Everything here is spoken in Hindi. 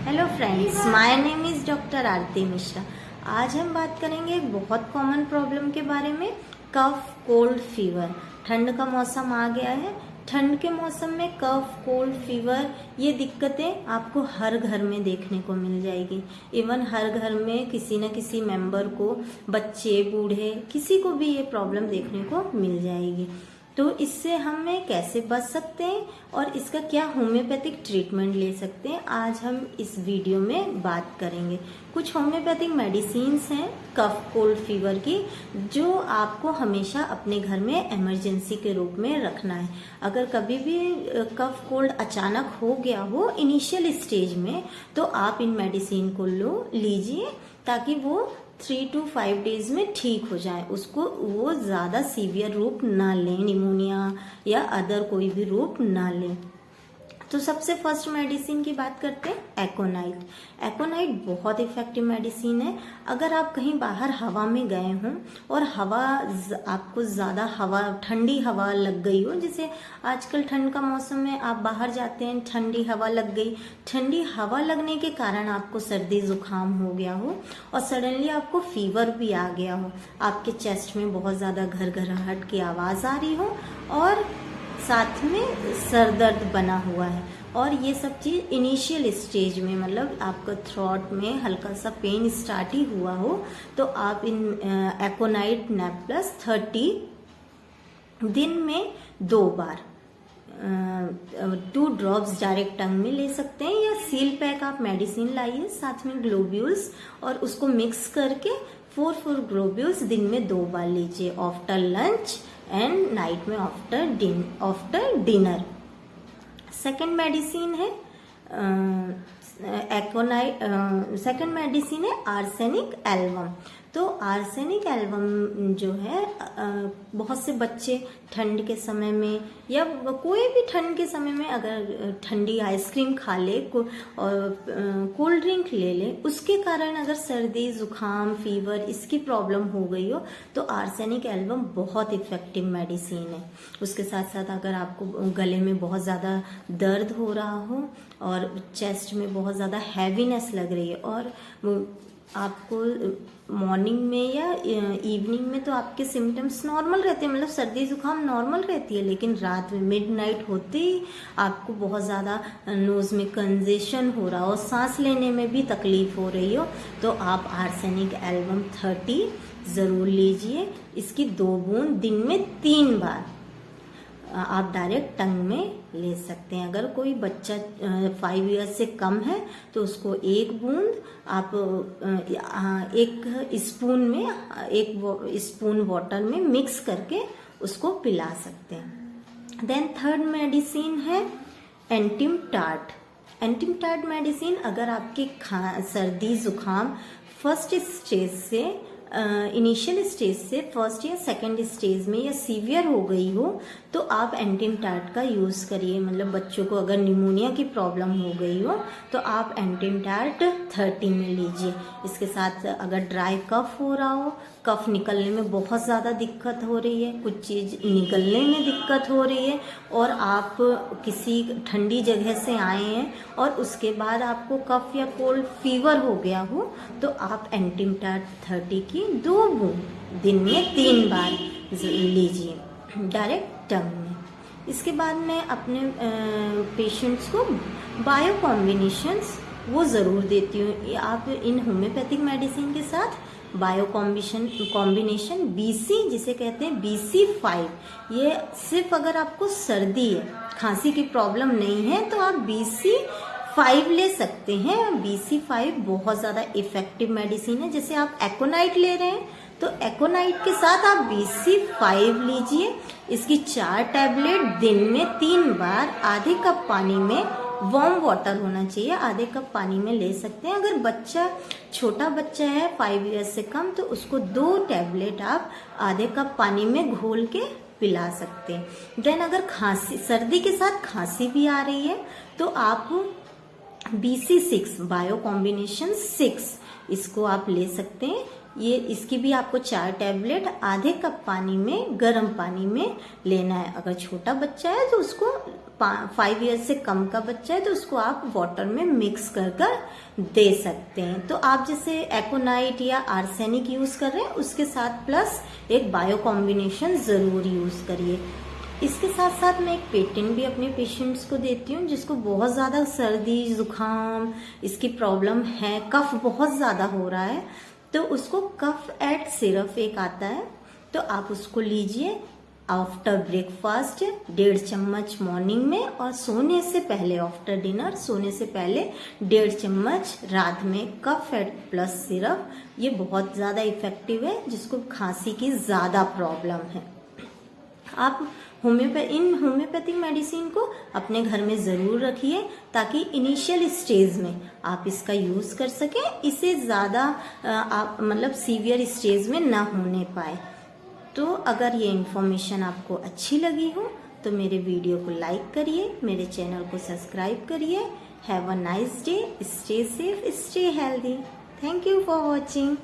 Hello friends, my name is doctor Aarti Mishra. आज हम बात करेंगे एक बहुत कॉमन प्रॉब्लम के बारे में, कफ कोल्ड फीवर। ठंड का मौसम आ गया है। ठंड के मौसम में कफ कोल्ड फीवर ये दिक्कतें आपको हर घर में देखने को मिल जाएगी। इवन हर घर में किसी न किसी मेंबर को, बच्चे बूढ़े, किसी को भी ये प्रॉब्लम देखने को मिल जाएगी। तो इससे हमें कैसे बच सकते हैं और इसका क्या होम्योपैथिक ट्रीटमेंट ले सकते हैं, आज हम इस वीडियो में बात करेंगे। कुछ होम्योपैथिक मेडिसिन्स हैं कफ कोल्ड फीवर की, जो आपको हमेशा अपने घर में इमरजेंसी के रूप में रखना है। अगर कभी भी कफ कोल्ड अचानक हो गया हो इनिशियल स्टेज में, तो आप इन मेडिसिन को लीजिए ताकि वो 3 to 5 डेज में ठीक हो जाए, उसको वो ज़्यादा सीवियर रूप ना लें, निमोनिया या अदर कोई भी रूप ना लें। तो सबसे फर्स्ट मेडिसिन की बात करते हैं, एकोनाइट। एकोनाइट बहुत इफेक्टिव मेडिसिन है। अगर आप कहीं बाहर हवा में गए हों और आपको ज़्यादा हवा, ठंडी हवा लग गई हो, जैसे आजकल ठंड का मौसम में आप बाहर जाते हैं, ठंडी हवा लग गई, ठंडी हवा लगने के कारण आपको सर्दी जुकाम हो गया हो और सडनली आपको फीवर भी आ गया हो, आपके चेस्ट में बहुत ज़्यादा घरघराहट की आवाज़ आ रही हो और साथ में सर दर्द बना हुआ है, और ये सब चीज़ इनिशियल स्टेज में, मतलब आपका थ्रोट में हल्का सा पेन स्टार्ट ही हुआ हो, तो आप इन एकोनाइट नैप प्लस 30 दिन में 2 बार 2 ड्रॉप्स डायरेक्ट टंग में ले सकते हैं, या सील पैक आप मेडिसिन लाइए साथ में ग्लोब्यूल्स, और उसको मिक्स करके 4 ग्लोब्यूल्स दिन में 2 बार लीजिए, आफ्टर लंच एंड नाइट में आफ्टर डिनर। सेकेंड मेडिसिन है एकोनाइट। सेकेंड मेडिसिन है आर्सेनिक एल्बम। तो आर्सेनिक एल्बम जो है, बहुत से बच्चे ठंड के समय में या कोई भी ठंड के समय में अगर ठंडी आइसक्रीम खा ले और कोल्ड ड्रिंक ले ले, उसके कारण अगर सर्दी जुकाम फीवर इसकी प्रॉब्लम हो गई हो, तो आर्सेनिक एल्बम बहुत इफेक्टिव मेडिसिन है। उसके साथ साथ अगर आपको गले में बहुत ज़्यादा दर्द हो रहा हो और चेस्ट में बहुत ज़्यादा हैवीनेस लग रही है, और आपको मॉर्निंग में या इवनिंग में तो आपके सिम्टम्स नॉर्मल रहते हैं, मतलब सर्दी जुकाम नॉर्मल रहती है, लेकिन रात में मिडनाइट होते ही आपको बहुत ज़्यादा नोज़ में कंजेशन हो रहा हो, सांस लेने में भी तकलीफ हो रही हो, तो आप आर्सेनिक एल्बम 30 ज़रूर लीजिए। इसकी 2 बूंद दिन में 3 बार आप डायरेक्ट टंग में ले सकते हैं। अगर कोई बच्चा 5 ईयर्स से कम है तो उसको 1 बूंद आप 1 स्पून में 1 स्पून वाटर में मिक्स करके उसको पिला सकते हैं। देन थर्ड मेडिसिन है एंटिमटार्ट। एंटिमटार्ट मेडिसिन, अगर आपकी सर्दी जुकाम फर्स्ट स्टेज से इनिशियल स्टेज से फर्स्ट या सेकंड स्टेज में या सीवियर हो गई हो, तो आप एंटिमटार्ट का यूज़ करिए। मतलब बच्चों को अगर निमोनिया की प्रॉब्लम हो गई हो तो आप एंटिमटार्ट 30 में लीजिए। इसके साथ अगर ड्राई कफ हो रहा हो, कफ निकलने में बहुत ज़्यादा दिक्कत हो रही है, कुछ चीज़ निकलने में दिक्कत हो रही है, और आप किसी ठंडी जगह से आए हैं और उसके बाद आपको कफ या कोल्ड फीवर हो गया हो, तो आप एंटिमटार्ट 30 की 2 बूंद दिन में 3 बार लीजिए डायरेक्ट टंग में। इसके बाद मैं अपने पेशेंट्स को बायो कॉम्बिनेशंस वो ज़रूर देती हूँ। आप इन होम्योपैथिक मेडिसिन के साथ बायो कॉम्बिनेशन BC, जिसे कहते हैं BC5, ये सिर्फ अगर आपको सर्दी है, खांसी की प्रॉब्लम नहीं है, तो आप BC5 ले सकते हैं। BC5 बहुत ज़्यादा इफेक्टिव मेडिसिन है। जैसे आप एकोनाइट ले रहे हैं तो एकोनाइट के साथ आप BC5 लीजिए। इसकी 4 टैबलेट दिन में 3 बार आधे कप पानी में, वार्म वाटर होना चाहिए, आधे कप पानी में ले सकते हैं। अगर बच्चा छोटा बच्चा है 5 ईयर्स से कम, तो उसको 2 टैबलेट आप आधे कप पानी में घोल के पिला सकते हैं। देन अगर खांसी, सर्दी के साथ खांसी भी आ रही है, तो आप BC6 बायो कॉम्बिनेशन 6, इसको आप ले सकते हैं। ये इसकी भी आपको 4 टैबलेट आधे कप पानी में, गर्म पानी में लेना है। अगर छोटा बच्चा है तो उसको 5 ईयर से कम का बच्चा है तो उसको आप वाटर में मिक्स कर कर दे सकते हैं। तो आप जैसे एकोनाइट या आर्सेनिक यूज कर रहे हैं उसके साथ प्लस एक बायो कॉम्बिनेशन जरूर यूज करिए। इसके साथ साथ मैं एक पेटेंट भी अपने पेशेंट्स को देती हूँ जिसको बहुत ज़्यादा सर्दी जुकाम इसकी प्रॉब्लम है, कफ बहुत ज़्यादा हो रहा है, तो उसको कफ एट सिरप एक आता है, तो आप उसको लीजिए आफ्टर ब्रेकफास्ट 1.5 चम्मच मॉर्निंग में, और सोने से पहले आफ्टर डिनर सोने से पहले 1.5 चम्मच रात में कफ एट प्लस सिरप। ये बहुत ज़्यादा इफेक्टिव है जिसको खांसी की ज़्यादा प्रॉब्लम है। आप इन होम्योपैथिक मेडिसिन को अपने घर में ज़रूर रखिए ताकि इनिशियल स्टेज में आप इसका यूज़ कर सकें, इसे ज़्यादा आप मतलब सीवियर स्टेज में ना होने पाए। तो अगर ये इन्फॉर्मेशन आपको अच्छी लगी हो तो मेरे वीडियो को लाइक करिए, मेरे चैनल को सब्सक्राइब करिए। Have a nice day, stay safe, stay healthy. Thank you for watching.